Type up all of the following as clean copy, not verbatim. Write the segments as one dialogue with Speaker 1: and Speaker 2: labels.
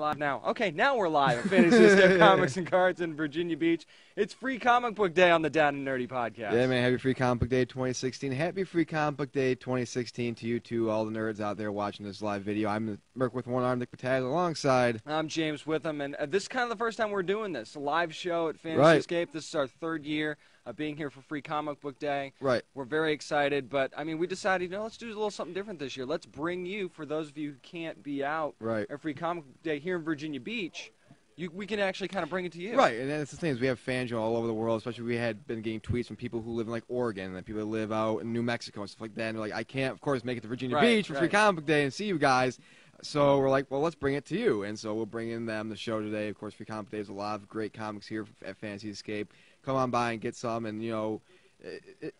Speaker 1: live now. Okay, now we're live at Fantasy Escape Comics and Cards in Virginia Beach. It's Free Comic Book Day on the Down and Nerdy podcast.
Speaker 2: Yeah, man. Happy Free Comic Book Day 2016. Happy Free Comic Book Day 2016 to you two, all the nerds out there watching this live video. I'm the Merc with one arm, Nick Patag, alongside.
Speaker 1: I'm James Witham, and this is kind of the first time we're doing this. A live show at Fantasy
Speaker 2: Right.
Speaker 1: Escape. This is our third year of being here for Free Comic Book Day.
Speaker 2: Right.
Speaker 1: We're very excited, but, I mean, we decided, let's do a little something different this year. Let's bring you, for those of you who can't be out at Free Comic Book Day here in Virginia Beach, we can actually kind of bring it to you.
Speaker 2: Right, and that's the thing is we have fans all over the world, especially we had been getting tweets from people who live in, like, Oregon and people who live out in New Mexico and stuff like that, and they're like, I can't, of course, make it to Virginia Beach for Free Comic Book Day and see you guys. So we're like, well, let's bring it to you, and so we'll bring in them the show today. Of course, Free Comic Book Day is a lot of great comics here at Fantasy Escape. Come on by and get some, and,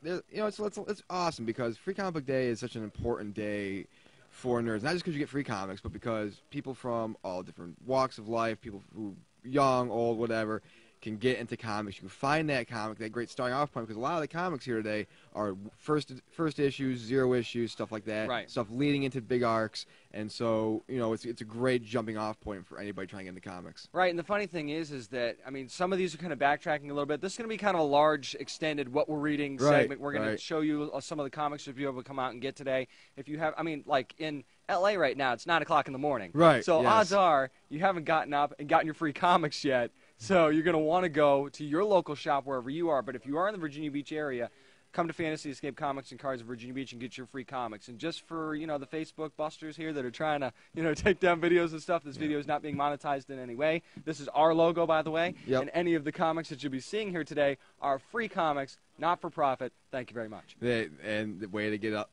Speaker 2: it's awesome because Free Comic Book Day is such an important day for nerds, not just because you get free comics, but because people from all different walks of life, people who young, old, whatever, can get into comics. You can find that comic, that great starting off point, because a lot of the comics here today are first issues, zero issues, stuff like that, stuff leading into big arcs, and so it's a great jumping off point for anybody trying to get into comics.
Speaker 1: Right, and the funny thing is that I mean some of these are kind of backtracking a little bit. This is going to be kind of a large, extended what we're reading segment. We're going to show you some of the comics you'll be able to come out and get today. If you have, I mean, like in LA right now, it's 9 o'clock in the morning.
Speaker 2: Right.
Speaker 1: So odds are you haven't gotten up and gotten your free comics yet. So you're going to want to go to your local shop wherever you are. But if you are in the Virginia Beach area, come to Fantasy Escape Comics and Cards in Virginia Beach and get your free comics. And just for, the Facebook busters here that are trying to, take down videos and stuff, this video is not being monetized in any way. This is our logo, by the way.
Speaker 2: Yep.
Speaker 1: And any of the comics that you'll be seeing here today are free comics, not for profit. Thank you very much.
Speaker 2: And the way to get up.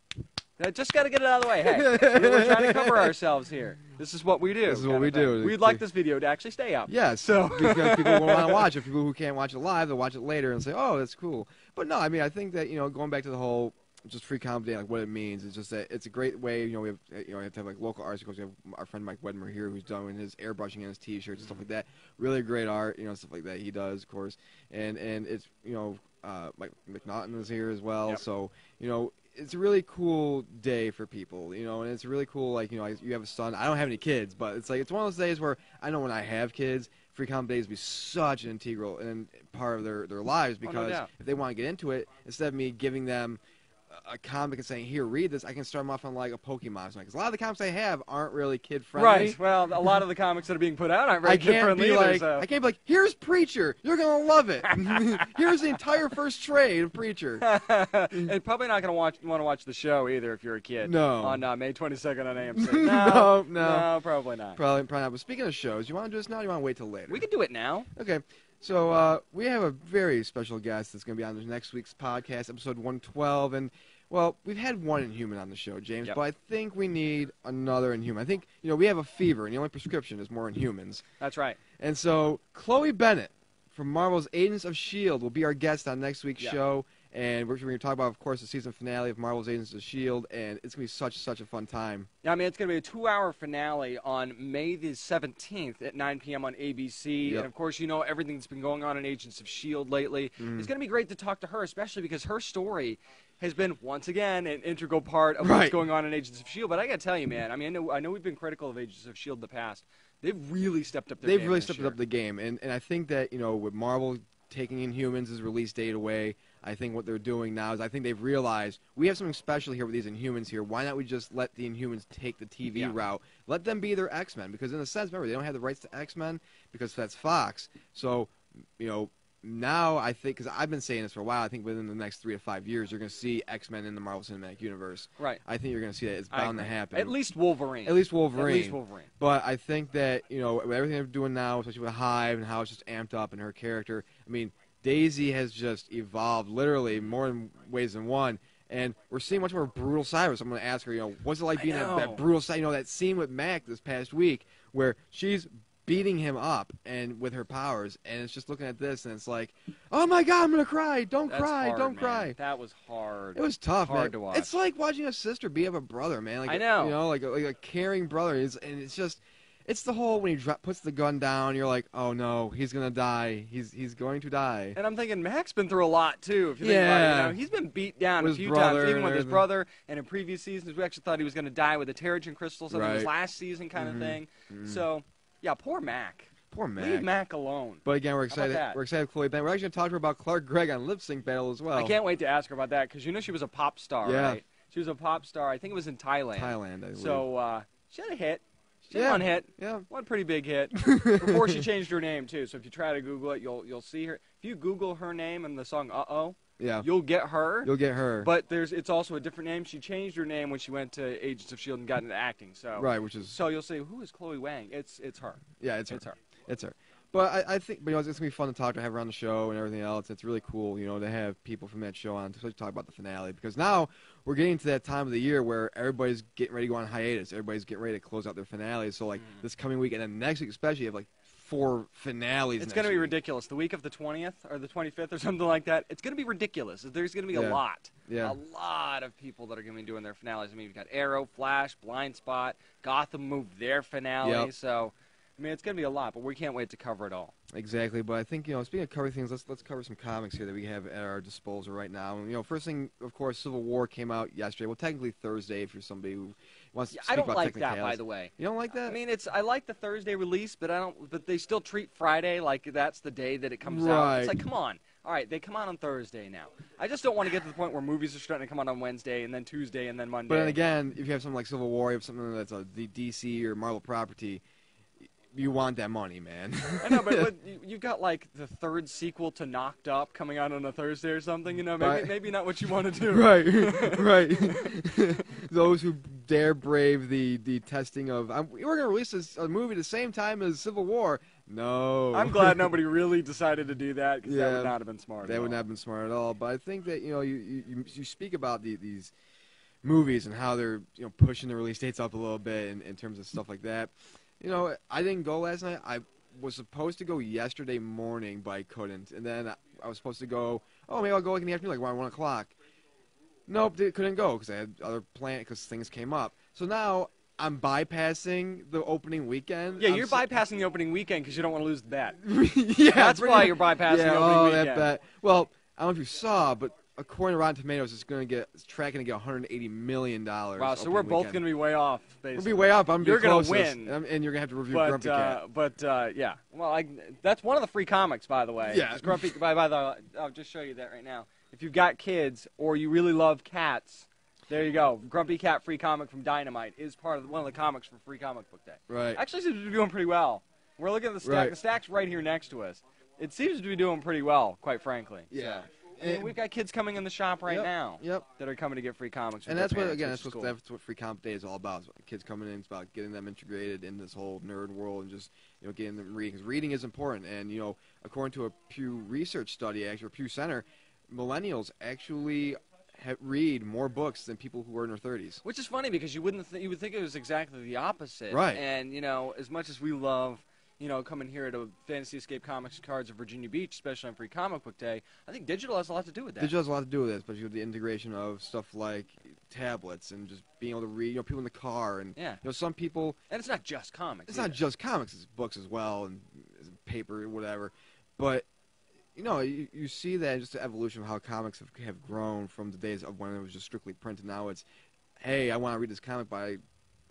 Speaker 1: Just got to get it out of the way. Hey, we're trying to cover ourselves here. This is what we do.
Speaker 2: This is what we do.
Speaker 1: We'd like this video to actually stay up.
Speaker 2: Yeah, so because people want to watch it. People who can't watch it live, they'll watch it later and say, oh, that's cool. But no, I mean, I think that, going back to the whole just Free Comic Day, like what it means, it's just that it's a great way, we have, we have to have like local articles. We have our friend Mike Wedmer here who's doing his airbrushing and his t-shirts and stuff like that. Really great art, stuff like that he does, of course. And it's, Mike McNaughton is here as well. Yep. So, it's a really cool day for people, and it's really cool, like, you have a son. I don't have any kids, but it's like, it's one of those days where I know when I have kids, Free Comic Days will be such an integral and part of their lives because if they want to get into it, instead of me giving them a comic and saying, here, read this, I can start them off on like a Pokemon. Because a lot of the comics I have aren't really kid-friendly.
Speaker 1: Right. Well, a lot of the comics that are being put out aren't very kid-friendly either.
Speaker 2: I can't be like, here's Preacher. You're going to love it. Here's the entire first trade of Preacher.
Speaker 1: And probably not going to want to watch the show either if you're a kid.
Speaker 2: No.
Speaker 1: On May 22nd on AMC.
Speaker 2: No,
Speaker 1: probably not.
Speaker 2: Probably not. But speaking of shows, you want to do this now or you want to wait till later?
Speaker 1: We can do it now.
Speaker 2: Okay. So we have a very special guest that's going to be on this next week's podcast, episode 112. And, well, we've had one Inhuman on the show, James, but I think we need another Inhuman. I think, we have a fever, and the only prescription is more Inhumans.
Speaker 1: That's right.
Speaker 2: And so Chloe Bennett from Marvel's Agents of S.H.I.E.L.D. will be our guest on next week's show. And we're going to talk about, of course, the season finale of Marvel's Agents of S.H.I.E.L.D., and it's going to be such a fun time.
Speaker 1: Yeah, I mean, it's going to be a 2-hour finale on May the 17th at 9 p.m. on ABC.
Speaker 2: Yep.
Speaker 1: And, of course, everything that's been going on in Agents of S.H.I.E.L.D. lately. It's going to be great to talk to her, especially because her story has been, once again, an integral part of what's going on in Agents of S.H.I.E.L.D. But I got to tell you, man, I mean, I know we've been critical of Agents of S.H.I.E.L.D. in the past. They've really stepped up their game.
Speaker 2: They've really stepped up the game. And I think that, with Marvel taking Inhumans' release date away, I think what they're doing now is I think they've realized we have something special here with these Inhumans here. Why not we just let the Inhumans take the TV route? Let them be their X-Men. Because in a sense, remember, they don't have the rights to X-Men because that's Fox. So, now I think, because I've been saying this for a while, I think within the next 3 to 5 years, you're going to see X-Men in the Marvel Cinematic Universe.
Speaker 1: Right.
Speaker 2: I think you're going to see that. It's bound to happen.
Speaker 1: At least Wolverine.
Speaker 2: At least Wolverine. But I think that, with everything they're doing now, especially with Hive and how it's just amped up and her character, I mean, Daisy has just evolved literally more in ways than one. And we're seeing much more brutal side of her. So I'm going to ask her, what's it like being that brutal side? That scene with Mac this past week where she's beating him up and with her powers, and it's just looking at this, and it's like, oh my God, I'm gonna cry! Don't cry! Don't cry!
Speaker 1: That was hard.
Speaker 2: It was tough,
Speaker 1: hard to watch.
Speaker 2: It's like watching a sister beat up a brother, man. Like
Speaker 1: I know,
Speaker 2: like a caring brother. And it's just, it's the whole when he puts the gun down, you're like, oh no, he's gonna die. He's going to die.
Speaker 1: And I'm thinking Mac's been through a lot too. If you think about it, he's been beat down a few times, even with his brother. And in previous seasons, we actually thought he was gonna die with the Terrigen crystals. I think it was last season kind of thing. So Yeah, poor Mac.
Speaker 2: Poor Mac.
Speaker 1: Leave Mac alone.
Speaker 2: But again, we're
Speaker 1: How about
Speaker 2: excited.
Speaker 1: that?
Speaker 2: We're excited with Chloe Bennett. We're actually going to talk to her about Clark Gregg on Lip Sync Battle as well.
Speaker 1: I can't wait to ask her about that because you know she was a pop star,
Speaker 2: Yeah.
Speaker 1: right? She was a pop star. I think it was in Thailand.
Speaker 2: Thailand, I believe.
Speaker 1: So she had a hit. She had
Speaker 2: Yeah.
Speaker 1: one hit.
Speaker 2: Yeah.
Speaker 1: One pretty big hit before she changed her name too. So if you try to Google it, you'll see her. If you Google her name and the song "Uh-Oh,"
Speaker 2: Yeah.
Speaker 1: you'll get her.
Speaker 2: You'll get her.
Speaker 1: But it's also a different name. She changed her name when she went to Agents of Shield and got into acting. So
Speaker 2: Right, which is
Speaker 1: so you'll say, who is Chloe Wang? It's her.
Speaker 2: yeah, it's her.
Speaker 1: It's her.
Speaker 2: It's her. But I think, it's gonna be fun to talk to, have her on the show and everything else. It's really cool, to have people from that show on to talk about the finale, because now we're getting to that time of the year where everybody's getting ready to go on hiatus. Everybody's getting ready to close out their finales. So this coming week and then next week especially, you have like 4 finales.
Speaker 1: It's going to be ridiculous. The week of the 20th or the 25th or something like that. It's going to be ridiculous. There's going to be a lot.
Speaker 2: Yeah.
Speaker 1: A lot of people that are going to be doing their finales. I mean, you've got Arrow, Flash, Blind Spot, Gotham moved their finale.
Speaker 2: Yep.
Speaker 1: So, I mean, it's going to be a lot, but we can't wait to cover it all.
Speaker 2: Exactly, but I think, speaking of covering things, let's cover some comics here that we have at our disposal right now. And, first thing, of course, Civil War came out yesterday. Well, technically Thursday if you're somebody who wants to speak
Speaker 1: I don't
Speaker 2: about
Speaker 1: like that,
Speaker 2: technicalities.
Speaker 1: by the way.
Speaker 2: You don't like that?
Speaker 1: I mean, I like the Thursday release, but But they still treat Friday like that's the day that it comes out.
Speaker 2: Right.
Speaker 1: It's like, come on. All right, they come out on Thursday now. I just don't want to get to the point where movies are starting to come out on Wednesday and then Tuesday and then Monday.
Speaker 2: But then again, if you have something like Civil War, you have something that's a DC or Marvel property, you want that money, man.
Speaker 1: I know, but you've got like the 3rd sequel to Knocked Up coming out on a Thursday or something. Maybe not what you want to do.
Speaker 2: Right, right. Those who dare brave the testing of, we're going to release a movie the same time as Civil War. No.
Speaker 1: I'm glad nobody really decided to do that because that
Speaker 2: Yeah,
Speaker 1: would not have been smart.
Speaker 2: That would not have been smart at all. But I think that you speak about these movies and how they're pushing the release dates up a little bit in terms of stuff like that. I didn't go last night. I was supposed to go yesterday morning, but I couldn't. And then I was supposed to go, maybe I'll go like in the afternoon, like around 1 o'clock. Nope, couldn't go because I had other plans because things came up. So now I'm bypassing the opening weekend.
Speaker 1: Yeah, you're bypassing the opening weekend because you don't want to lose the bet.
Speaker 2: Yeah,
Speaker 1: That's why you're bypassing the opening weekend.
Speaker 2: that bet. Well, I don't know if you saw, but according to Rotten Tomatoes, it's tracking to get $180 million.
Speaker 1: Wow, so we're both going to be way off, basically.
Speaker 2: We'll be way off.
Speaker 1: You're going to win.
Speaker 2: And you're going to have to review Grumpy Cat.
Speaker 1: Yeah. Well, that's one of the free comics, by the way.
Speaker 2: Yeah.
Speaker 1: Just Grumpy, I'll just show you that right now. If you've got kids or you really love cats, there you go. Grumpy Cat free comic from Dynamite is part of one of the comics for Free Comic Book Day.
Speaker 2: Right.
Speaker 1: Actually seems to be doing pretty well. We're looking at the stack.
Speaker 2: Right.
Speaker 1: The stack's right here next to us. It seems to be doing pretty well, quite frankly.
Speaker 2: Yeah.
Speaker 1: So. I mean, we've got kids coming in the shop right now that are coming to get free comics.
Speaker 2: And
Speaker 1: with
Speaker 2: that's
Speaker 1: their
Speaker 2: what,
Speaker 1: parents,
Speaker 2: again,
Speaker 1: which is
Speaker 2: that's what Free Comic Day is all about. It's kids coming in, it's about getting them integrated in this whole nerd world and just, getting them reading. Because reading is important. And, according to a Pew Research study, actually, or Pew Center, millennials actually read more books than people who are in their 30s.
Speaker 1: Which is funny because you would think it was exactly the opposite.
Speaker 2: Right.
Speaker 1: And, as much as we love coming here to Fantasy Escape Comics and Cards of Virginia Beach, especially on Free Comic Book Day, I think digital has a lot to do with that.
Speaker 2: Digital has a lot to do with it, especially with the integration of stuff like tablets and just being able to read, people in the car. And, some people...
Speaker 1: And it's not just comics.
Speaker 2: It's not just comics, it's books as well and paper or whatever. But, you see that just the evolution of how comics have grown from the days of when it was just strictly print. And now it's, hey, I want to read this comic by...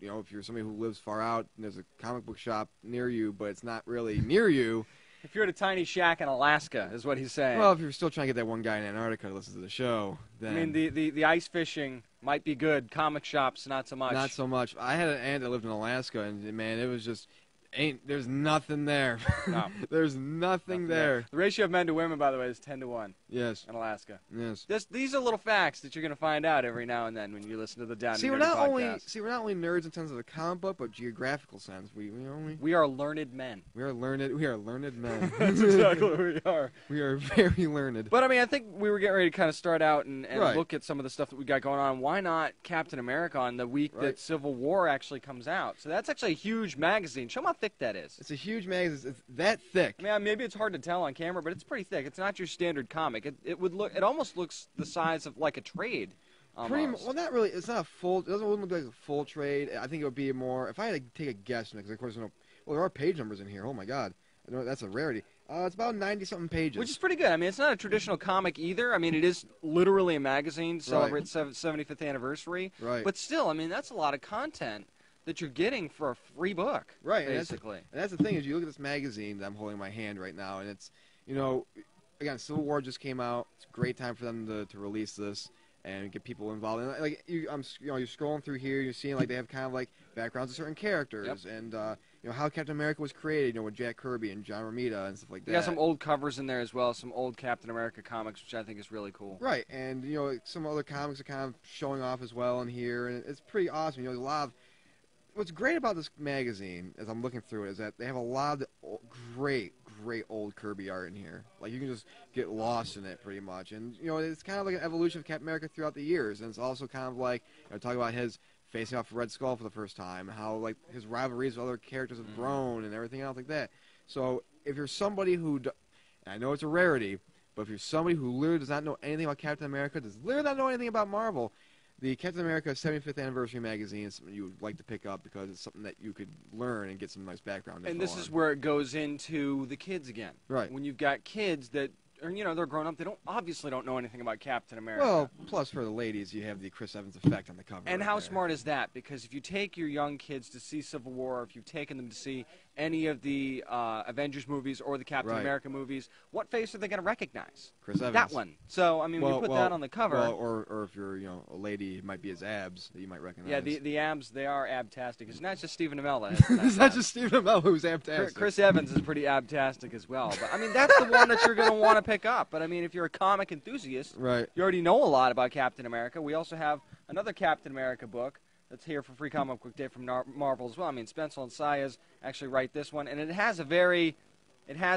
Speaker 2: if you're somebody who lives far out and there's a comic book shop near you, but it's not really near you.
Speaker 1: If you're at a tiny shack in Alaska, is what he's saying.
Speaker 2: Well, if you're still trying to get that one guy in Antarctica to listen to the show, then...
Speaker 1: I mean, the ice fishing might be good. Comic shops, not so much.
Speaker 2: Not so much. I had an aunt that lived in Alaska, and, man, it was just... There's nothing there.
Speaker 1: No.
Speaker 2: There's nothing there.
Speaker 1: The ratio of men to women, by the way, is 10-1.
Speaker 2: Yes.
Speaker 1: In Alaska.
Speaker 2: Yes.
Speaker 1: These are little facts that you're going to find out every now and then when you listen to the Down and Nerdy
Speaker 2: we're
Speaker 1: podcast.
Speaker 2: not only nerds in terms of the comic book, but geographical sense.
Speaker 1: We are learned men.
Speaker 2: We are learned men.
Speaker 1: That's exactly what we are.
Speaker 2: We are very learned.
Speaker 1: But I mean, I think we were getting ready to kind of start out and
Speaker 2: right.
Speaker 1: look at some of the stuff that we got going on. Why not Captain America on the week that Civil War actually comes out? So that's actually a huge magazine. Show them how thick that is.
Speaker 2: It's a huge magazine. It's that thick.
Speaker 1: I mean, maybe it's hard to tell on camera, but it's pretty thick. It's not your standard comic. It almost looks the size of like a trade.
Speaker 2: Well, not really. It's not a full. It doesn't look like a full trade. I think it would be more. If I had to take a guess, because of course, there are page numbers in here. Oh my God, that's a rarity. It's about 90-something pages,
Speaker 1: which is pretty good. I mean, it's not a traditional comic either. I mean, it is literally a magazine celebrating its 75th anniversary.
Speaker 2: Right.
Speaker 1: But still, I mean, that's a lot of content that you're getting for a free book,
Speaker 2: Right,
Speaker 1: basically.
Speaker 2: And that's the thing is you look at this magazine that I'm holding in my hand right now, and it's, you know, again, Civil War just came out. It's a great time for them to release this and get people involved. And like you're scrolling through here, you're seeing like they have kind of like backgrounds of certain characters, and you know how Captain America was created, you know, with Jack Kirby and John Romita and stuff like that.
Speaker 1: You got some old covers in there as well, some old Captain America comics, which I think is really cool.
Speaker 2: Right, and you know some other comics are kind of showing off as well in here, and it's pretty awesome. You know, there's a lot of what's great about this magazine, as I'm looking through it, is that they have a lot of the great old Kirby art in here. Like, you can just get lost in it, pretty much. And, you know, it's kind of like an evolution of Captain America throughout the years. And it's also kind of like, you know, talking about his facing off Red Skull for the first time, how, like, his rivalries with other characters have grown and everything else like that. So, if you're somebody who, and I know it's a rarity, but if you're somebody who literally does not know anything about Captain America, does literally not know anything about Marvel, the Captain America 75th Anniversary magazine is something you would like to pick up because it's something that you could learn and get some nice background info
Speaker 1: And this
Speaker 2: on.
Speaker 1: is where it goes into the kids again.
Speaker 2: Right.
Speaker 1: When you've got kids that, or, you know, they're grown up, they obviously don't know anything about Captain America.
Speaker 2: Well, plus for the ladies, you have the Chris Evans effect on the cover.
Speaker 1: And
Speaker 2: right
Speaker 1: how
Speaker 2: there.
Speaker 1: smart is that? Because if you take your young kids to see Civil War, or if you've taken them to see any of the Avengers movies or the Captain
Speaker 2: Right.
Speaker 1: America movies, what face are they going to recognize?
Speaker 2: Chris Evans.
Speaker 1: That one. So, I mean, when you put that on the cover.
Speaker 2: Well, or if you're, you know, a lady, it might be his abs that you might recognize.
Speaker 1: Yeah, the abs, they are abtastic. It's not just Stephen Amell that has
Speaker 2: It's not just Stephen Amell who's abtastic.
Speaker 1: Chris Evans is pretty abtastic as well. But, I mean, that's the one that you're going to want to pick up. But, I mean, if you're a comic enthusiast,
Speaker 2: Right.
Speaker 1: you already know a lot about Captain America. We also have another Captain America book that's here for Free Comic Book Day from Marvel as well. I mean, Spencer and Sayas actually write this one, and it has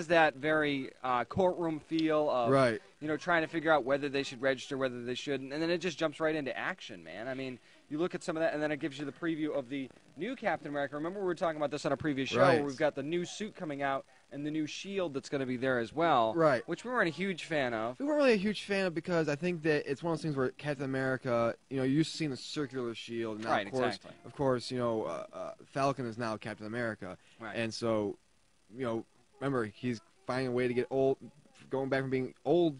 Speaker 1: that very courtroom feel of,
Speaker 2: Right.
Speaker 1: you know, trying to figure out whether they should register, whether they shouldn't, and then it just jumps right into action, man. I mean, you look at some of that, and then it gives you the preview of the new Captain America. Remember we were talking about this on a previous show,
Speaker 2: Right.
Speaker 1: where we've got the new suit coming out and the new shield that's going to be there as well,
Speaker 2: Right.
Speaker 1: which we weren't a huge fan of.
Speaker 2: We weren't really a huge fan of because I think that it's one of those things where Captain America, you know, you're used to seeing the circular shield. And now,
Speaker 1: Right,
Speaker 2: of course,
Speaker 1: exactly.
Speaker 2: Of course, you know, Falcon is now Captain America.
Speaker 1: Right.
Speaker 2: And so, you know, remember, he's finding a way to get old, going back from being old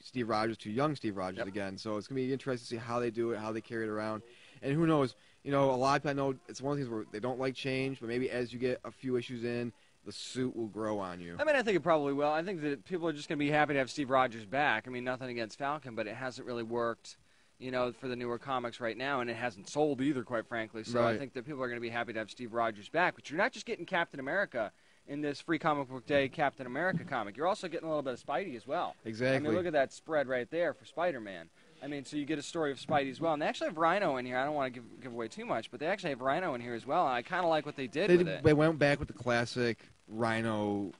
Speaker 2: Steve Rogers to young Steve Rogers
Speaker 1: Yep.
Speaker 2: again. So it's going to be interesting to see how they do it, how they carry it around. And who knows, you know, a lot of people, I know it's one of the things where they don't like change, but maybe as you get a few issues in, the suit will grow on you.
Speaker 1: I mean, I think it probably will. I think that people are just going to be happy to have Steve Rogers back. I mean, nothing against Falcon, but it hasn't really worked, you know, for the newer comics right now, and it hasn't sold either, quite frankly. So I
Speaker 2: Right.
Speaker 1: think that people are going to be happy to have Steve Rogers back. But you're not just getting Captain America in this Free Comic Book Day Captain America comic. You're also getting a little bit of Spidey as well.
Speaker 2: Exactly.
Speaker 1: I mean, look at that spread right there for Spider-Man. I mean, so you get a story of Spidey as well. And they actually have Rhino in here. I don't want to give away too much, but they actually have Rhino in here as well, and I kind of like what they did with it.
Speaker 2: They went back with the classic Rhino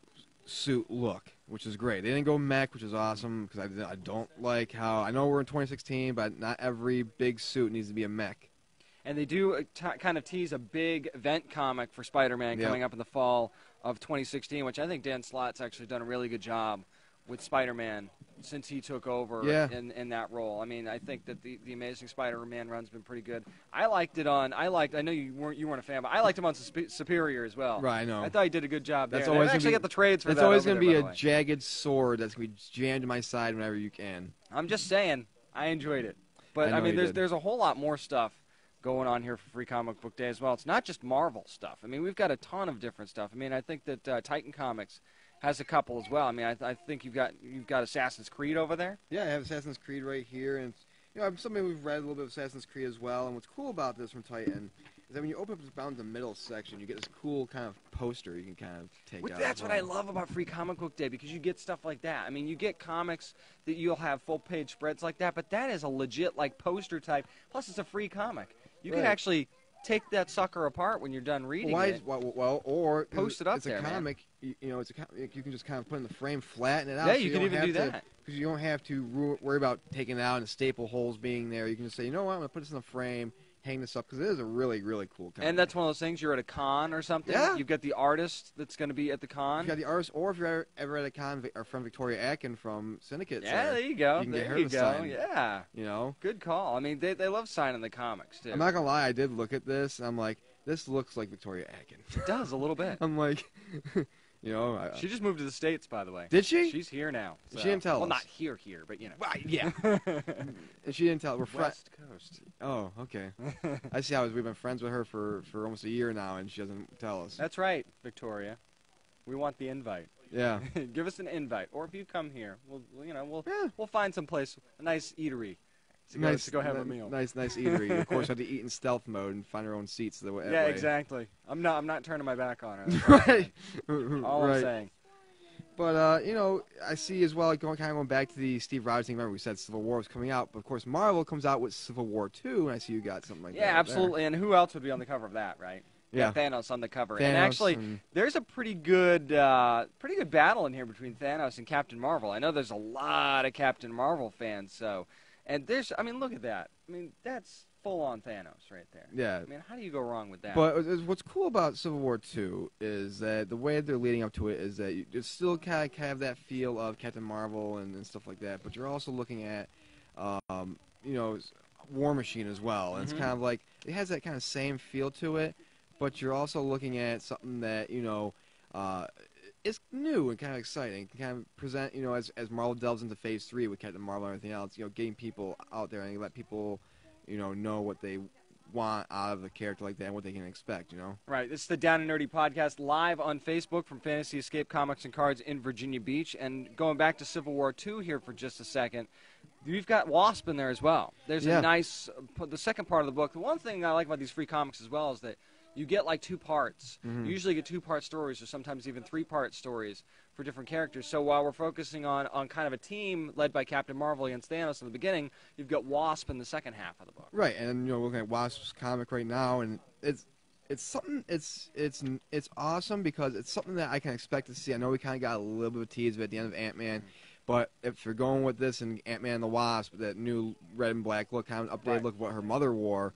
Speaker 2: suit look, which is great. They didn't go mech, which is awesome because I don't like how, I know we're in 2016, but not every big suit needs to be a mech.
Speaker 1: And they do kind of tease a big event comic for Spider-Man
Speaker 2: Yep.
Speaker 1: coming up in the fall of 2016, which I think Dan Slott's actually done a really good job with Spider-Man since he took over
Speaker 2: Yeah.
Speaker 1: in that role. I mean, I think that the Amazing Spider-Man run's been pretty good. I liked it on. I know you weren't a fan, but I liked him on Superior as well.
Speaker 2: Right, I know.
Speaker 1: I thought he did a good job
Speaker 2: That's
Speaker 1: there.
Speaker 2: always
Speaker 1: They
Speaker 2: gonna
Speaker 1: actually
Speaker 2: be-
Speaker 1: got the trades for
Speaker 2: It's
Speaker 1: that.
Speaker 2: always
Speaker 1: going to
Speaker 2: be a jagged sword that's going to be jammed to my side whenever you can.
Speaker 1: I'm just saying, I enjoyed it. But
Speaker 2: I know
Speaker 1: I mean,
Speaker 2: you did.
Speaker 1: there's a whole lot more stuff going on here for Free Comic Book Day as well. It's not just Marvel stuff. I mean, we've got a ton of different stuff. I mean, I think that Titan Comics has a couple as well. I mean, I think you've got Assassin's Creed over there.
Speaker 2: Yeah, I have Assassin's Creed right here, and you know, I'm somebody who's read a little bit of Assassin's Creed as well. And what's cool about this from Titan is that when you open up down the middle section, you get this cool kind of poster you can kind of take out.
Speaker 1: That's
Speaker 2: as
Speaker 1: what I
Speaker 2: well.
Speaker 1: love about Free Comic Book Day, because you get stuff like that. I mean, you get comics that you'll have full-page spreads like that, but that is a legit like poster type. Plus, it's a free comic. You can
Speaker 2: Right.
Speaker 1: actually take that sucker apart when you're done reading
Speaker 2: Why?
Speaker 1: it.
Speaker 2: Well, or
Speaker 1: Post it up
Speaker 2: it's
Speaker 1: there,
Speaker 2: a
Speaker 1: man.
Speaker 2: comic. You know, it's a comic. You can just kind of put in the frame, flatten it out.
Speaker 1: Yeah,
Speaker 2: so
Speaker 1: you can
Speaker 2: don't
Speaker 1: even
Speaker 2: have
Speaker 1: do
Speaker 2: to,
Speaker 1: that.
Speaker 2: because you don't have to worry about taking it out and staple holes being there. You can just say, you know what, I'm gonna put this in the frame, hang this up, because it is a really, really cool comic.
Speaker 1: And that's one of those things. You're at a con or something.
Speaker 2: Yeah.
Speaker 1: You've got the artist that's going to be at the con.
Speaker 2: You got the artist, or if you're ever at a con, our friend Victoria Atkin from Syndicate.
Speaker 1: Yeah, there you go.
Speaker 2: You can get
Speaker 1: there
Speaker 2: her
Speaker 1: you
Speaker 2: to
Speaker 1: go.
Speaker 2: sign.
Speaker 1: Yeah,
Speaker 2: You know,
Speaker 1: good call. I mean, they love signing the comics too.
Speaker 2: I'm not gonna lie, I did look at this, and I'm like, this looks like Victoria Atkin.
Speaker 1: It does a little bit.
Speaker 2: I'm like, You know,
Speaker 1: She just moved to the States, by the way.
Speaker 2: did she?
Speaker 1: She's here now. So.
Speaker 2: She didn't tell
Speaker 1: well,
Speaker 2: us.
Speaker 1: not here, but you know.
Speaker 2: Right, yeah. And she didn't tell. We're friends.
Speaker 1: West Coast.
Speaker 2: Oh, okay. I see how we've been friends with her for almost a year now, and she doesn't tell us.
Speaker 1: That's right, Victoria. We want the invite.
Speaker 2: Yeah.
Speaker 1: Give us an invite, or if you come here, we'll
Speaker 2: Yeah.
Speaker 1: we'll find some place, a nice eatery, to go have a meal.
Speaker 2: Nice eatery. Of course, I have to eat in stealth mode and find our own seats. That way.
Speaker 1: Yeah, exactly. I'm not turning my back on her.
Speaker 2: Right.
Speaker 1: All
Speaker 2: right.
Speaker 1: I'm saying.
Speaker 2: But you know, I see as well. Like, kind of going back to the Steve Rogers thing. Remember, we said Civil War was coming out, but of course, Marvel comes out with Civil War 2, and I see you got something like that.
Speaker 1: Yeah,
Speaker 2: right
Speaker 1: absolutely. And who else would be on the cover of that, right?
Speaker 2: Yeah.
Speaker 1: Thanos on the cover.
Speaker 2: Thanos
Speaker 1: and actually,
Speaker 2: and-
Speaker 1: there's a pretty good battle in here between Thanos and Captain Marvel. I know there's a lot of Captain Marvel fans, look at that. I mean, that's full-on Thanos right there.
Speaker 2: Yeah.
Speaker 1: I mean, how do you go wrong with that?
Speaker 2: But what's cool about Civil War 2 is that the way they're leading up to it is that you still kind of have that feel of Captain Marvel and stuff like that, but you're also looking at, War Machine as well. And it's kind of like, it has that kind of same feel to it, but you're also looking at something that, is new and kind of exciting. Can kind of present, as Marvel delves into Phase 3 with Captain Marvel and everything else, getting people out there and let people, know what they want out of a character like that and what they can expect,
Speaker 1: Right. This is the Down and Nerdy podcast live on Facebook from Fantasy Escape Comics and Cards in Virginia Beach. And going back to Civil War 2 here for just a second, we've got Wasp in there as well. There's a nice, the second part of the book. The one thing I like about these free comics as well is that you get like 2 parts. You usually get 2-part stories or sometimes even 3-part stories for different characters. So while we're focusing on kind of a team led by Captain Marvel against Thanos in the beginning, you've got Wasp in the second half of the book.
Speaker 2: Right, and we're looking at Wasp's comic right now, and it's something. It's awesome because it's something that I can expect to see. I know we kind of got a little bit of a tease at the end of Ant-Man, but if you're going with this and Ant-Man and the Wasp, that new red and black look, kind of updated look of what her mother wore.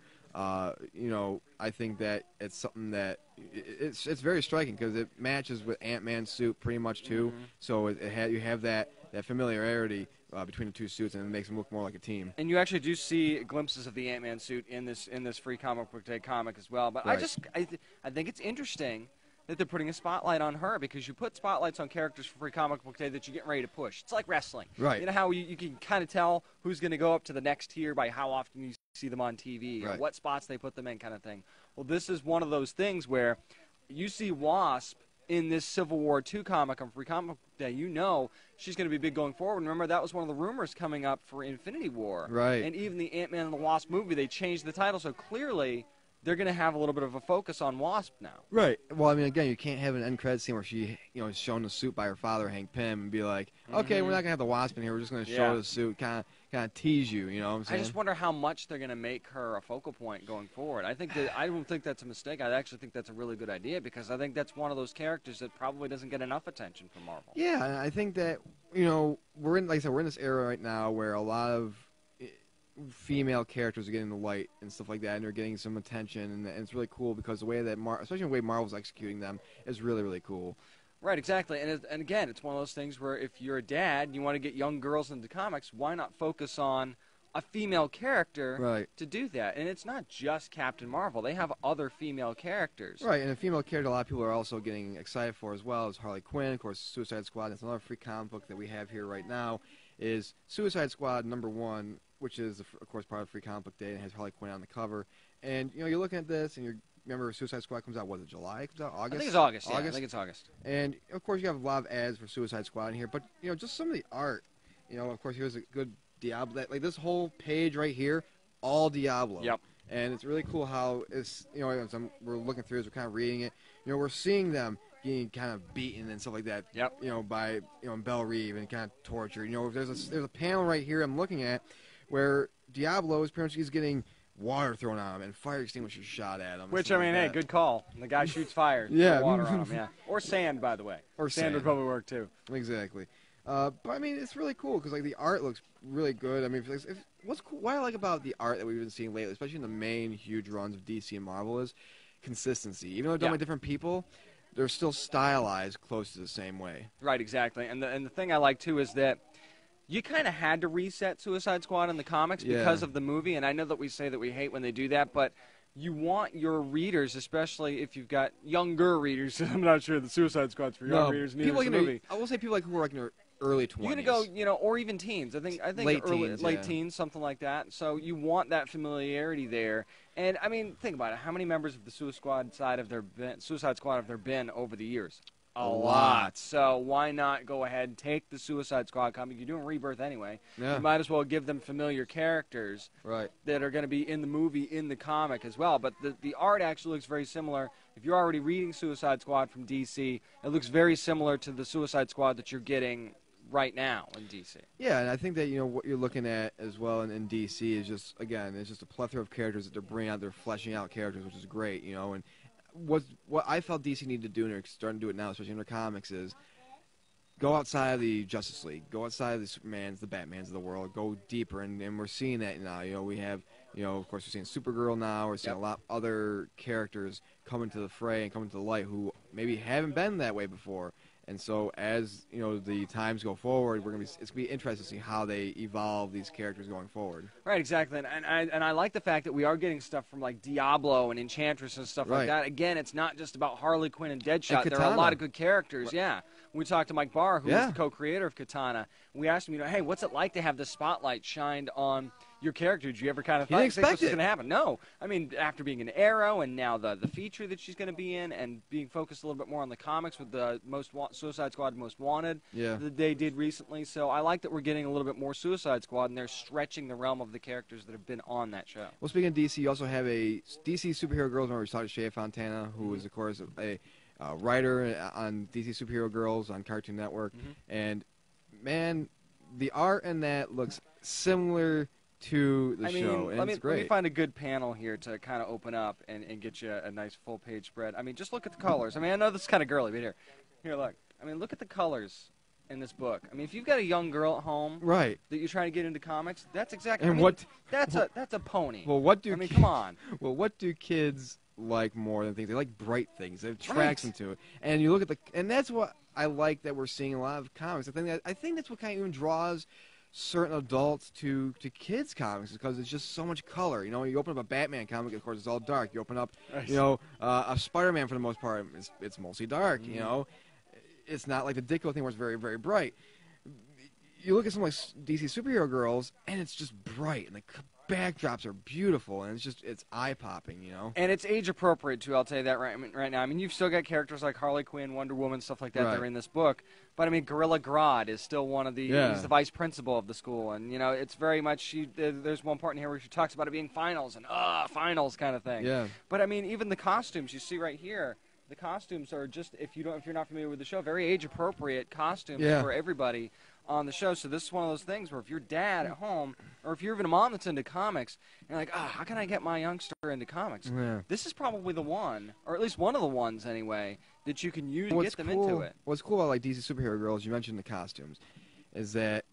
Speaker 2: I think that it's something that it's very striking because it matches with Ant-Man's suit pretty much too. So you have that familiarity between the 2 suits, and it makes them look more like a team.
Speaker 1: And you actually do see glimpses of the Ant-Man suit in this free comic book day comic as well. But
Speaker 2: Right.
Speaker 1: I think it's interesting that they're putting a spotlight on her because you put spotlights on characters for free comic book day that you're getting ready to push. It's like wrestling.
Speaker 2: Right.
Speaker 1: You know how you can kind of tell who's going to go up to the next tier by how often you see them on TV or
Speaker 2: Right.
Speaker 1: what spots they put them in kind of thing. Well, this is one of those things where you see Wasp in this Civil War 2 comic on free comic book day. She's going to be big going forward. Remember, that was one of the rumors coming up for Infinity War.
Speaker 2: Right.
Speaker 1: And even the Ant-Man and the Wasp movie, they changed the title, so clearly they're going to have a little bit of a focus on Wasp now.
Speaker 2: Right. Well, I mean, again, you can't have an end credit scene where she, is shown the suit by her father, Hank Pym, and be like, okay, we're not gonna have the Wasp in here. We're just gonna show her the suit, kind of tease you. You know what I'm saying?
Speaker 1: I just wonder how much they're going to make her a focal point going forward. I don't think that's a mistake. I actually think that's a really good idea because I think that's one of those characters that probably doesn't get enough attention from Marvel.
Speaker 2: Yeah, and I think that we're in, like I said, we're in this era right now where a lot of female characters are getting the light and stuff like that, and they're getting some attention, and it's really cool because the way that especially the way Marvel's executing them is really, really cool.
Speaker 1: Right, exactly. And again, it's one of those things where if you're a dad and you want to get young girls into comics, why not focus on a female character to do that? And it's not just Captain Marvel. They have other female characters.
Speaker 2: Right, and a female character a lot of people are also getting excited for as well is Harley Quinn, of course, Suicide Squad. That's another free comic book that we have here right now is Suicide Squad #1, which is, of course, part of Free Comic Book Day and has Harley Quinn on the cover. And, you're looking at this and remember Suicide Squad comes out, was it July? It comes out August?
Speaker 1: I think it's August. Yeah, I think it's August.
Speaker 2: And, of course, you have a lot of ads for Suicide Squad in here. But, just some of the art. Of course, here's a good Diablo. Like, this whole page right here, all Diablo.
Speaker 1: Yep.
Speaker 2: And it's really cool how it's, as we're looking through this, we're kind of reading it. We're seeing them getting kind of beaten and stuff like that.
Speaker 1: Yep.
Speaker 2: By, Belle Reve and kind of tortured. There's a panel right here I'm looking at where Diablo is pretty much he's getting water thrown on him and fire extinguishers shot at him.
Speaker 1: Which, I mean, hey, good call. The guy shoots fire.
Speaker 2: Yeah.
Speaker 1: Water on him, yeah. Or sand, by the way.
Speaker 2: Or
Speaker 1: sand would probably work, too.
Speaker 2: Exactly. But, I mean, it's really cool because, like, the art looks really good. I mean, what's cool, what I like about the art that we've been seeing lately, especially in the main huge runs of DC and Marvel, is consistency. Even though they're done by different people, they're still stylized close to the same way.
Speaker 1: Right, exactly. And the thing I like, too, is that you kind of had to reset Suicide Squad in the comics because of the movie, and I know that we say that we hate when they do that, but you want your readers, especially if you've got younger readers. I'm not sure the Suicide Squad's for young readers. Neither
Speaker 2: people
Speaker 1: is the
Speaker 2: like
Speaker 1: movie.
Speaker 2: I will say people like who are like in their early 20s.
Speaker 1: You're gonna go, or even teens. I think
Speaker 2: Late
Speaker 1: early,
Speaker 2: teens,
Speaker 1: late
Speaker 2: yeah.
Speaker 1: teens, something like that. So you want that familiarity there. And I mean, think about it. How many members of the Suicide Squad have there been over the years? A lot. So why not go ahead and take the Suicide Squad comic? You're doing Rebirth anyway.
Speaker 2: Yeah.
Speaker 1: You might as well give them familiar characters
Speaker 2: Right.
Speaker 1: that are going to be in the movie, in the comic as well. But the art actually looks very similar. If you're already reading Suicide Squad from DC, it looks very similar to the Suicide Squad that you're getting right now in DC.
Speaker 2: Yeah, and I think that what you're looking at as well in DC is just, again, it's just a plethora of characters that they're bringing out. They're fleshing out characters, which is great, and what I felt DC needed to do, and they're starting to do it now, especially in their comics, is go outside of the Justice League, go outside of the Supermans, the Batmans of the world, go deeper, and we're seeing that now. We have, of course, we're seeing Supergirl now. We're seeing a lot of other characters coming to the fray and coming to the light who maybe haven't been that way before. And so, as the times go forward, it's gonna be interesting to see how they evolve these characters going forward.
Speaker 1: Right, exactly, and I like the fact that we are getting stuff from like Diablo and Enchantress and stuff like that. Again, it's not just about Harley Quinn and Deadshot. There are a lot of good characters. Yeah, we talked to Mike Barr, who is the co-creator of Katana. We asked him, hey, what's it like to have the spotlight shined on your character? Did you ever kind of think this was going to happen? No. I mean, after being an Arrow and now the feature that she's going to be in and being focused a little bit more on the comics with the Suicide Squad Most Wanted that they did recently. So I like that we're getting a little bit more Suicide Squad, and they're stretching the realm of the characters that have been on that show.
Speaker 2: Well, speaking of DC, you also have a DC Superhero Girls. Remember we talked to Shea Fontana, who is, of course, a writer on DC Superhero Girls on Cartoon Network. And, man, the art in that looks similar to the show, and it's great.
Speaker 1: Let me find a good panel here to kind of open up and get you a nice full-page spread. I mean, just look at the colors. I mean, I know this is kind of girly, but here, look. I mean, look at the colors in this book. I mean, if you've got a young girl at home that you're trying to get into comics, that's exactly. That's a pony.
Speaker 2: Well,
Speaker 1: come on.
Speaker 2: Well, what do kids like more than things? They like bright things. They have tracks into it, and you look at and that's what I like that we're seeing a lot of comics. I think that's what kind of even draws certain adults to kids comics, because it's just so much color. You open up a Batman comic, of course it's all dark. You open up a Spider-Man, for the most part, it's mostly dark. It's not like the Ditko thing where it's very, very bright. You look at something like DC Superhero Girls, and it's just bright, and the backdrops are beautiful, and it's eye-popping,
Speaker 1: And it's age-appropriate, too, I'll tell you that right now. I mean, you've still got characters like Harley Quinn, Wonder Woman, stuff like that that are in this book. But, I mean, Gorilla Grodd is still one of the he's the vice principal of the school. And, it's very much, there's one part in here where she talks about it being finals, and, finals kind of thing.
Speaker 2: Yeah.
Speaker 1: But, I mean, even the costumes you see right here, the costumes are just, if you're not familiar with the show, very age-appropriate costumes for everybody on the show. So this is one of those things where if you're dad at home, or if you're even a mom that's into comics, you're like, how can I get my youngster into comics?
Speaker 2: Yeah.
Speaker 1: This is probably the one, or at least one of the ones anyway, that you can use to get them into it.
Speaker 2: What's cool about DC Superhero Girls, you mentioned the costumes, is that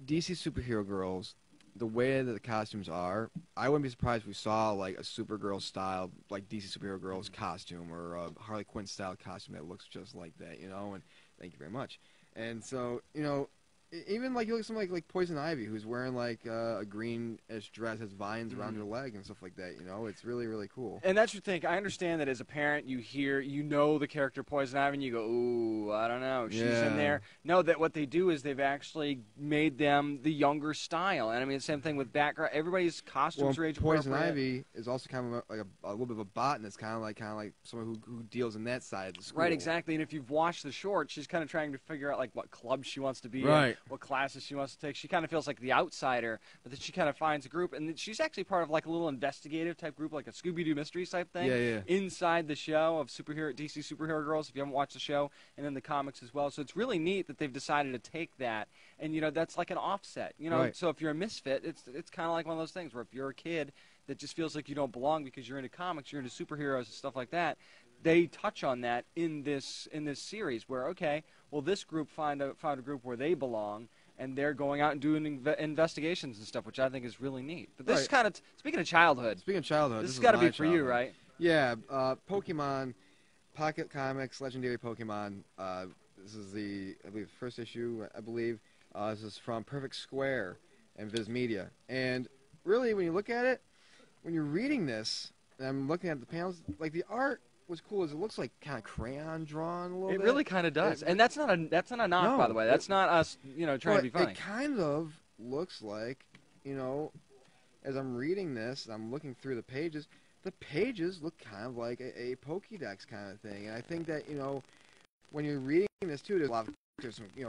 Speaker 2: DC Superhero Girls, the way that the costumes are, I wouldn't be surprised if we saw like a Supergirl style, like DC Superhero Girls costume, or a Harley Quinn style costume that looks just like that, and thank you very much. And so, even like you look at something like Poison Ivy, who's wearing like a greenish dress, has vines around her leg and stuff like that. It's really, really cool.
Speaker 1: And that's your thing. I understand that as a parent, you know the character Poison Ivy, and you go, ooh, I don't know, she's in there. No, that what they do is they've actually made them the younger style. And I mean, the same thing with Batgirl. Everybody's costumes are age appropriate.
Speaker 2: Poison Ivy is also kind of like a little bit of a botanist, kind of like someone who deals in that side of the school.
Speaker 1: Right, exactly. And if you've watched the short, she's kind of trying to figure out like what club she wants to be in. What classes she wants to take. She kind of feels like the outsider, but then she kind of finds a group, and she's actually part of like a little investigative type group, like a Scooby-Doo Mysteries type thing, inside the show of DC Superhero Girls, if you haven't watched the show, and then the comics as well. So it's really neat that they've decided to take that, and that's like an offset. So if you're a misfit, it's kind of like one of those things where if you're a kid that just feels like you don't belong because you're into comics, you're into superheroes and stuff like that, they touch on that in this series where, this group found a group where they belong, and they're going out and doing investigations and stuff, which I think is really neat. But this is kind of, speaking of childhood,
Speaker 2: this
Speaker 1: has got to be for you, right?
Speaker 2: Yeah, Pokemon, Pocket Comics, Legendary Pokemon. This is I believe, first issue, I believe. This is from Perfect Square and Viz Media. And really, when you look at it, when you're reading this, and I'm looking at the panels. Like the art was cool. As it looks like kind of crayon drawn a little bit.
Speaker 1: It really kind of does, and that's not a knock,
Speaker 2: No,
Speaker 1: by the way. That's not us, trying to be funny.
Speaker 2: It kind of looks like, as I'm reading this, I'm looking through the pages look kind of like a Pokédex kind of thing. And I think that, when you're reading this too, there's some, you're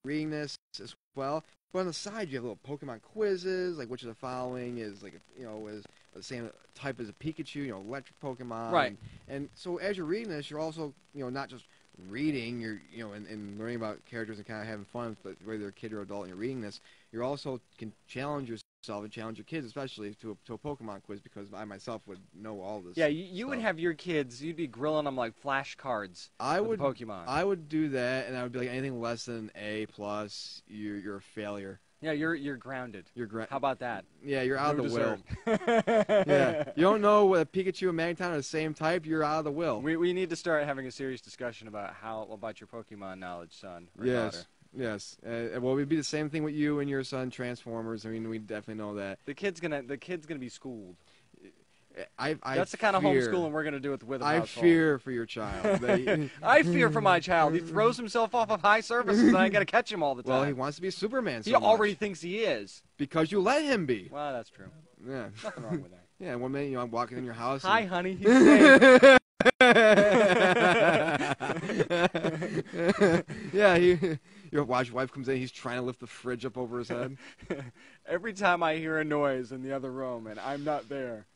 Speaker 2: reading this as well. But on the side, you have little Pokemon quizzes, like which of the following is like, is the same type as a Pikachu, electric Pokemon.
Speaker 1: Right.
Speaker 2: And so as you're reading this, you're also, not just reading, you're, and learning about characters and kind of having fun, but whether you're a kid or adult and you're reading this, you're also can challenge yourself and challenge your kids, especially to a Pokemon quiz, because I myself would know all this.
Speaker 1: Yeah, you would have your kids, you'd be grilling them like flashcards with Pokemon.
Speaker 2: I would do that, and I would be like, anything less than A+, you're a failure.
Speaker 1: Yeah, you're grounded. How about that?
Speaker 2: Yeah, you're out of the will.
Speaker 1: will.
Speaker 2: Yeah, you don't know what a Pikachu and Magneton are the same type. You're out of the will.
Speaker 1: We need to start having a serious discussion about your Pokemon knowledge, son or daughter.
Speaker 2: Yes. Well, it'd be the same thing with you and your son, Transformers. I mean, we definitely know that.
Speaker 1: The kid's gonna be schooled.
Speaker 2: That's
Speaker 1: the kind of homeschooling we're gonna do with the Witham household.
Speaker 2: I fear for your child.
Speaker 1: I fear for my child. He throws himself off of high surfaces, and I gotta catch him all the time.
Speaker 2: Well, he wants to be Superman.
Speaker 1: He already thinks he is.
Speaker 2: Because you let him be.
Speaker 1: Well, that's true.
Speaker 2: Yeah.
Speaker 1: Nothing wrong with that.
Speaker 2: Yeah. One minute, I'm walking in your house.
Speaker 1: Hi, honey. He's safe.
Speaker 2: Yeah, your wife comes in, he's trying to lift the fridge up over his head.
Speaker 1: Every time I hear a noise in the other room and I'm not there.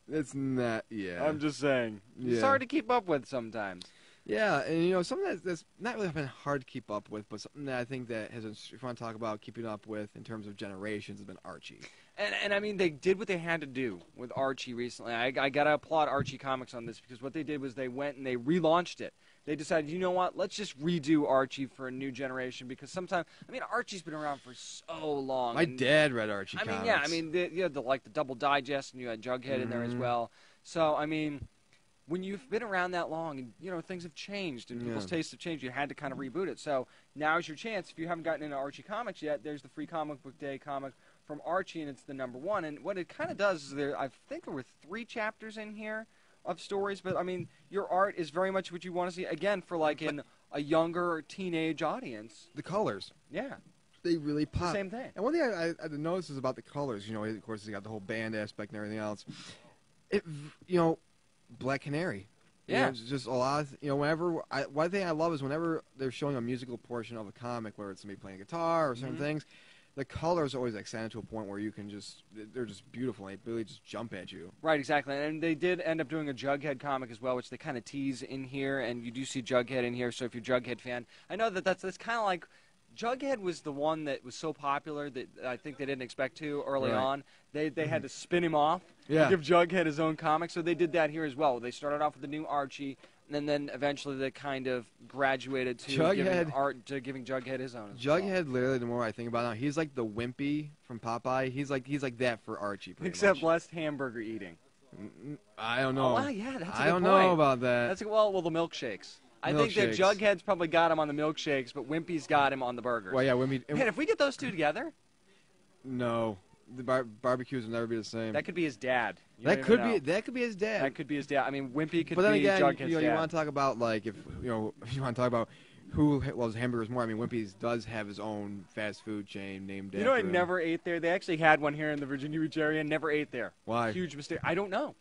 Speaker 2: It's not, yeah.
Speaker 1: I'm just saying.
Speaker 2: Yeah.
Speaker 1: It's hard to keep up with sometimes.
Speaker 2: Yeah, and something that's not really been hard to keep up with, but something that I think that has, if you want to talk about keeping up with in terms of generations, has been Archie.
Speaker 1: And I mean, they did what they had to do with Archie recently. I got to applaud Archie Comics on this, because what they did was they went and they relaunched it. They decided, you know what, let's just redo Archie for a new generation, because sometimes, Archie's been around for so long.
Speaker 2: My dad read Archie comics.
Speaker 1: You had the Double Digest, and you had Jughead in there as well. So, when you've been around that long, and things have changed and people's tastes have changed, you had to kind of reboot it. So now's your chance. If you haven't gotten into Archie Comics yet, there's the free Comic Book Day comic from Archie, and it's the #1. And what it kind of does is I think there were 3 chapters in here of stories, but your art is very much what you want to see again for like in a younger teenage audience.
Speaker 2: The colors.
Speaker 1: Yeah.
Speaker 2: They really pop.
Speaker 1: Same thing.
Speaker 2: And one thing I noticed is about the colors. Of course, you got the whole band aspect and everything else. Black Canary.
Speaker 1: Yeah.
Speaker 2: It's just a lot of, one thing I love is whenever they're showing a musical portion of a comic, where it's somebody playing guitar or certain things, the colors always extend to a point where you can they're just beautiful. They really just jump at you.
Speaker 1: Right, exactly. And they did end up doing a Jughead comic as well, which they kind of tease in here, and you do see Jughead in here, so if you're a Jughead fan, I know that's kind of like, Jughead was the one that was so popular that I think they didn't expect to early on. They had to spin him off, give Jughead his own comic, so they did that here as well. They started off with the new Archie, and then eventually they kind of graduated to giving Jughead his own.
Speaker 2: Jughead, literally, the more I think about it now, he's like the Wimpy from Popeye. He's like that for Archie,
Speaker 1: except less hamburger eating.
Speaker 2: I don't know.
Speaker 1: Oh, well, yeah, that's a good point.
Speaker 2: I don't know about that.
Speaker 1: Well, the milkshakes. I think that Jughead's probably got him on the milkshakes, but Wimpy's got him on the burgers.
Speaker 2: Well, yeah, Wimpy.
Speaker 1: Man, if we get those two together,
Speaker 2: no, the barbecues will never be the same.
Speaker 1: That could be his dad.
Speaker 2: That could be his dad.
Speaker 1: That could be his dad. Wimpy could
Speaker 2: but then
Speaker 1: be
Speaker 2: again,
Speaker 1: Jughead's dad.
Speaker 2: You want to talk about if you want to talk about who loves hamburgers more. Wimpy does have his own fast food chain named after
Speaker 1: I never ate there. They actually had one here in the Virginia Beach area. Never ate there.
Speaker 2: Why?
Speaker 1: Huge mistake. I don't know.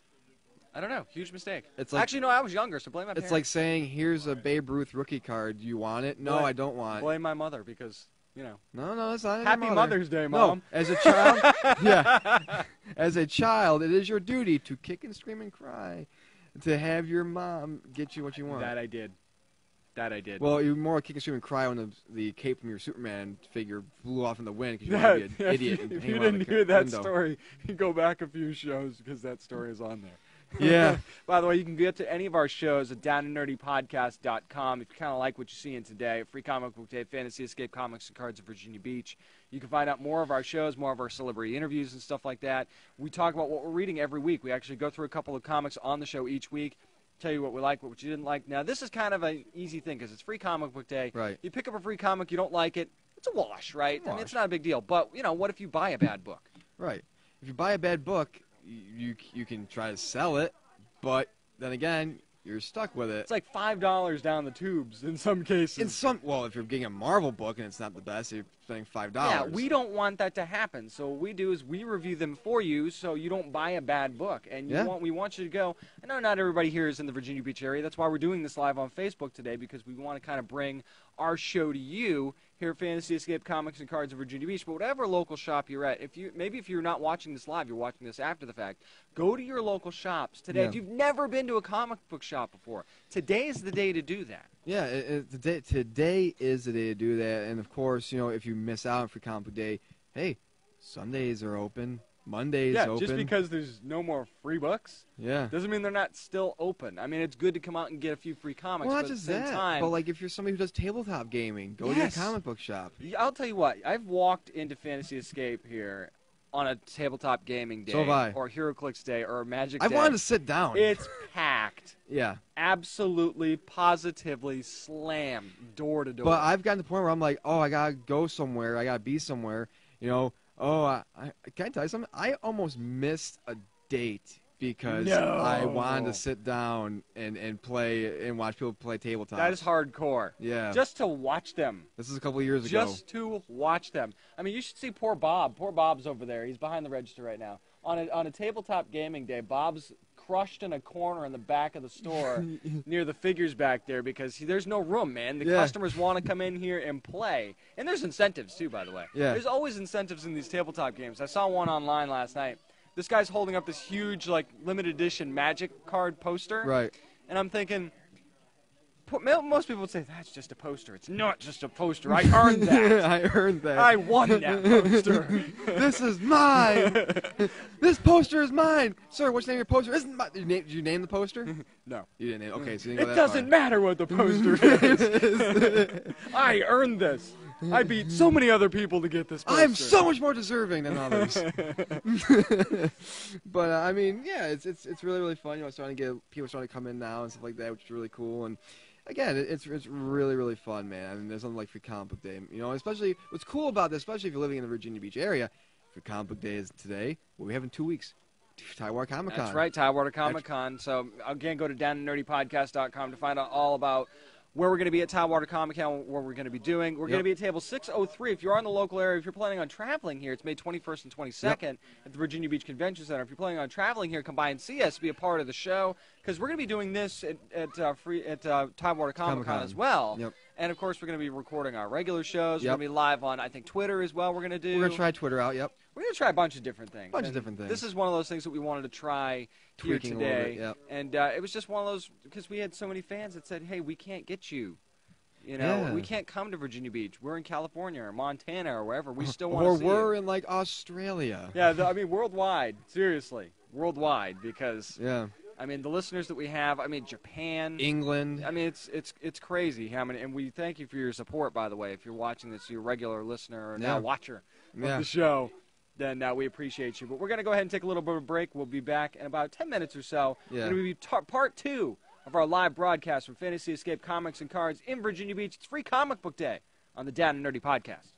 Speaker 1: Huge mistake.
Speaker 2: It's like,
Speaker 1: actually, no, I was younger, so blame my parents.
Speaker 2: It's like saying, here's a Babe Ruth rookie card. Do you want it? No, I don't want it.
Speaker 1: Blame my mother because,
Speaker 2: No, that's not
Speaker 1: Happy Mother's Day, Mom.
Speaker 2: No, as a child, as a child, it is your duty to kick and scream and cry to have your mom get you what you want.
Speaker 1: That I did.
Speaker 2: Well, you more kick and scream and cry when the cape from your Superman figure flew off in the wind because you want to be an idiot.
Speaker 1: If you didn't hear that story, you go back a few shows because that story is on there.
Speaker 2: Yeah.
Speaker 1: By the way, you can get to any of our shows at downandnerdypodcast.com. If you kind of like what you're seeing today, Free Comic Book Day, Fantasy Escape Comics and Cards of Virginia Beach. You can find out more of our shows, more of our celebrity interviews and stuff like that. We talk about what we're reading every week. We actually go through a couple of comics on the show each week, tell you what we like, what you didn't like. Now, this is kind of an easy thing because it's Free Comic Book Day.
Speaker 2: Right.
Speaker 1: You pick up a free comic, you don't like it, it's a wash, right? It's not a big deal. But, what if you buy a bad book?
Speaker 2: Right. If you buy a bad book, you can try to sell it, but then again, you're stuck with it.
Speaker 1: It's like $5 down the tubes in some cases.
Speaker 2: If you're getting a Marvel book and it's not the best, you're spending $5.
Speaker 1: Yeah, we don't want that to happen. So what we do is we review them for you, so you don't buy a bad book. And we want you to go. I know not everybody here is in the Virginia Beach area. That's why we're doing this live on Facebook today, because we want to kind of bring our show to you here at Fantasy Escape Comics and Cards in Virginia Beach. But whatever local shop you're at, if you're not watching this live, you're watching this after the fact, go to your local shops today.
Speaker 2: Yeah.
Speaker 1: If you've never been to a comic book shop before, today is the day to do that.
Speaker 2: Yeah, today is the day to do that. And, of course, if you miss out on Free Comic Book Day, hey, Sundays are open. Mondays open.
Speaker 1: Just because there's no more free books doesn't mean they're not still open. I mean, it's good to come out and get a few free comics.
Speaker 2: Well, not
Speaker 1: but
Speaker 2: just
Speaker 1: at the same
Speaker 2: that,
Speaker 1: time,
Speaker 2: but like if you're somebody who does tabletop gaming, go to a comic book shop.
Speaker 1: I'll tell you what, I've walked into Fantasy Escape here on a tabletop gaming day,
Speaker 2: So have I.
Speaker 1: or HeroClix day, or Magic
Speaker 2: I
Speaker 1: day.
Speaker 2: wanted to sit down.
Speaker 1: It's packed.
Speaker 2: Yeah.
Speaker 1: Absolutely, positively slammed door to door.
Speaker 2: But I've gotten to the point where I'm like, oh, I gotta go somewhere. I gotta be somewhere. I can I tell you something? I almost missed a date because I wanted to sit down and play and watch people play tabletop.
Speaker 1: That is hardcore.
Speaker 2: Yeah.
Speaker 1: Just to watch them.
Speaker 2: This is a couple of years ago.
Speaker 1: Just to watch them. I mean, you should see poor Bob. Poor Bob's over there. He's behind the register right now. On a tabletop gaming day, Bob's crushed in a corner in the back of the store near the figures back there because there's no room, man. The customers want to come in here and play. And there's incentives, too, by the way.
Speaker 2: Yeah.
Speaker 1: There's always incentives in these tabletop games. I saw one online last night. This guy's holding up this huge, limited edition Magic card poster.
Speaker 2: Right.
Speaker 1: And I'm thinking, most people would say, that's just a poster. It's not just a poster. I earned that.
Speaker 2: I earned that.
Speaker 1: I won that poster.
Speaker 2: This is mine. This poster is mine. Sir, what's the name of your poster? Isn't mine. Did you name the poster?
Speaker 1: No.
Speaker 2: You didn't name it. Okay, so you didn't go
Speaker 1: It
Speaker 2: that
Speaker 1: doesn't matter what the poster is. I earned this. I beat so many other people to get this poster.
Speaker 2: I'm so much more deserving than others. But I mean, yeah, it's really, really fun. People starting to come in now and stuff like that, which is really cool. And again, it's really, really fun, man. I mean, there's something like Free Comic Book Day. Especially what's cool about this, especially if you're living in the Virginia Beach area, Free Comic Book Day is today. Well, we have in 2 weeks. Tidewater Comic Con.
Speaker 1: That's right, Tidewater Comic Con. So again, go to downandnerdypodcast.com to find out all about where we're going to be at Tidewater Comic Con, what we're going to be doing. We're going to be at table 603. If you're in the local area, if you're planning on traveling here, it's May 21st and 22nd at the Virginia Beach Convention Center. If you're planning on traveling here, come by and see us, be a part of the show, because we're going to be doing this at Tidewater Comic Con as well.
Speaker 2: Yep.
Speaker 1: And, of course, we're going to be recording our regular shows. We're going to be live on, I think, Twitter as well we're going to do.
Speaker 2: We're going to try Twitter out, yep.
Speaker 1: We're going to try a bunch of different things. This is one of those things that we wanted to try
Speaker 2: Tweaking
Speaker 1: here today.
Speaker 2: a little bit, yep.
Speaker 1: And it was just one of those, because we had so many fans that said, hey, we can't get you. We can't come to Virginia Beach. We're in California or Montana or wherever. We still want to see
Speaker 2: Or we're
Speaker 1: you.
Speaker 2: in, Australia.
Speaker 1: Yeah, I mean, worldwide. Seriously. Worldwide, because...
Speaker 2: Yeah.
Speaker 1: I mean, the listeners that we have, Japan,
Speaker 2: England.
Speaker 1: I mean, it's crazy how many, and we thank you for your support, by the way. If you're watching this, you're a regular listener or now watcher of the show, then we appreciate you. But we're going to go ahead and take a little bit of a break. We'll be back in about 10 minutes or so.
Speaker 2: Yeah.
Speaker 1: It's going to be part 2 of our live broadcast from Fantasy Escape Comics and Cards in Virginia Beach. It's Free Comic Book Day on the Down and Nerdy Podcast.